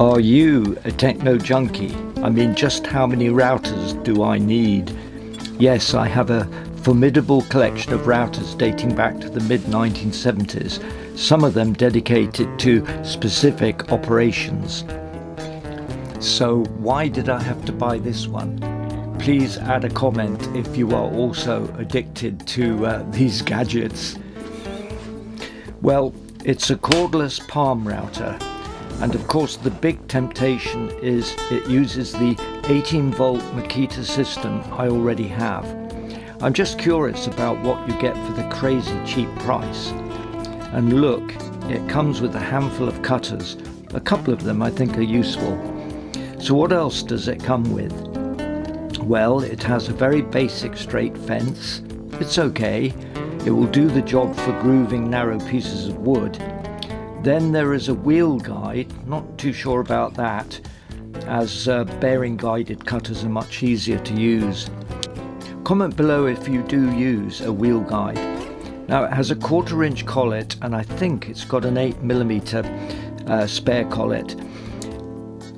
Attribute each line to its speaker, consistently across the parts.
Speaker 1: Are you a techno junkie? I mean, just how many routers do I need? Yes, I have a formidable collection of routers dating back to the mid-1970s, some of them dedicated to specific operations. So why did I have to buy this one? Please add a comment if you are also addicted to these gadgets. Well, it's a cordless palm router. And of course the big temptation is it uses the 18-volt Makita system I already have. I'm just curious about what you get for the crazy cheap price. And look, it comes with a handful of cutters. A couple of them I think are useful. So what else does it come with? Well, it has a very basic straight fence. It's okay. It will do the job for grooving narrow pieces of wood. Then there is a wheel guide, not too sure about that, as bearing guided cutters are much easier to use. Comment below if you do use a wheel guide. Now it has a 1/4 inch collet and I think it's got an 8mm spare collet.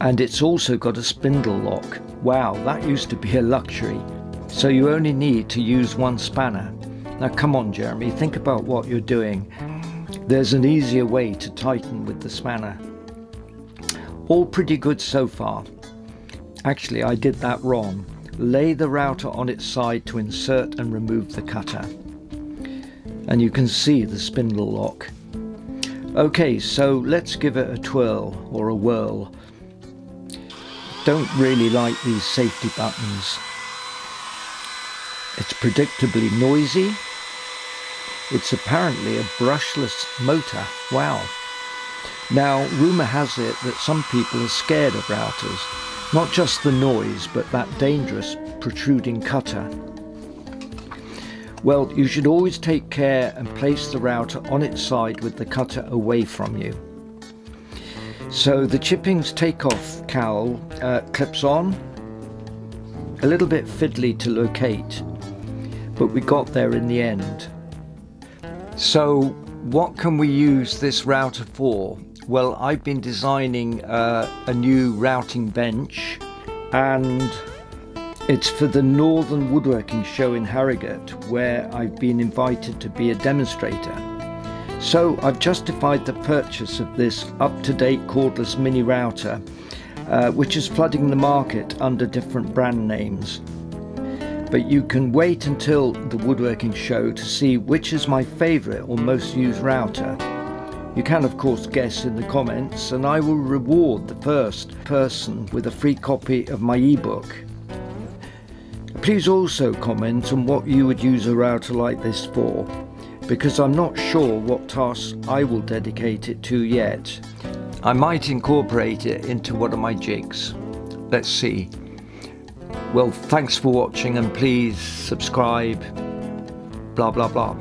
Speaker 1: And it's also got a spindle lock. Wow, that used to be a luxury. So you only need to use one spanner. Now come on Jeremy, think about what you're doing. There's an easier way to tighten with the spanner. All pretty good so far. Actually, I did that wrong. Lay the router on its side to insert and remove the cutter. And you can see the spindle lock. Okay, so let's give it a twirl or a whirl. Don't really like these safety buttons. It's predictably noisy. It's apparently a brushless motor. Wow. Now, rumour has it that some people are scared of routers. Not just the noise, but that dangerous protruding cutter. Well, you should always take care and place the router on its side with the cutter away from you. So the chippings takeoff cowl clips on. A little bit fiddly to locate, but we got there in the end. So what can we use this router for? Well, I've been designing a new routing bench, and it's for the Northern Woodworking show in Harrogate, where I've been invited to be a demonstrator. So I've justified the purchase of this up-to-date cordless mini router, which is flooding the market under different brand names. But you can wait until the woodworking show to see which is my favourite or most used router. You can of course guess in the comments, and I will reward the first person with a free copy of my ebook. Please also comment on what you would use a router like this for, because I'm not sure what tasks I will dedicate it to yet. I might incorporate it into one of my jigs. Let's see. Well, thanks for watching, and please subscribe, blah blah blah.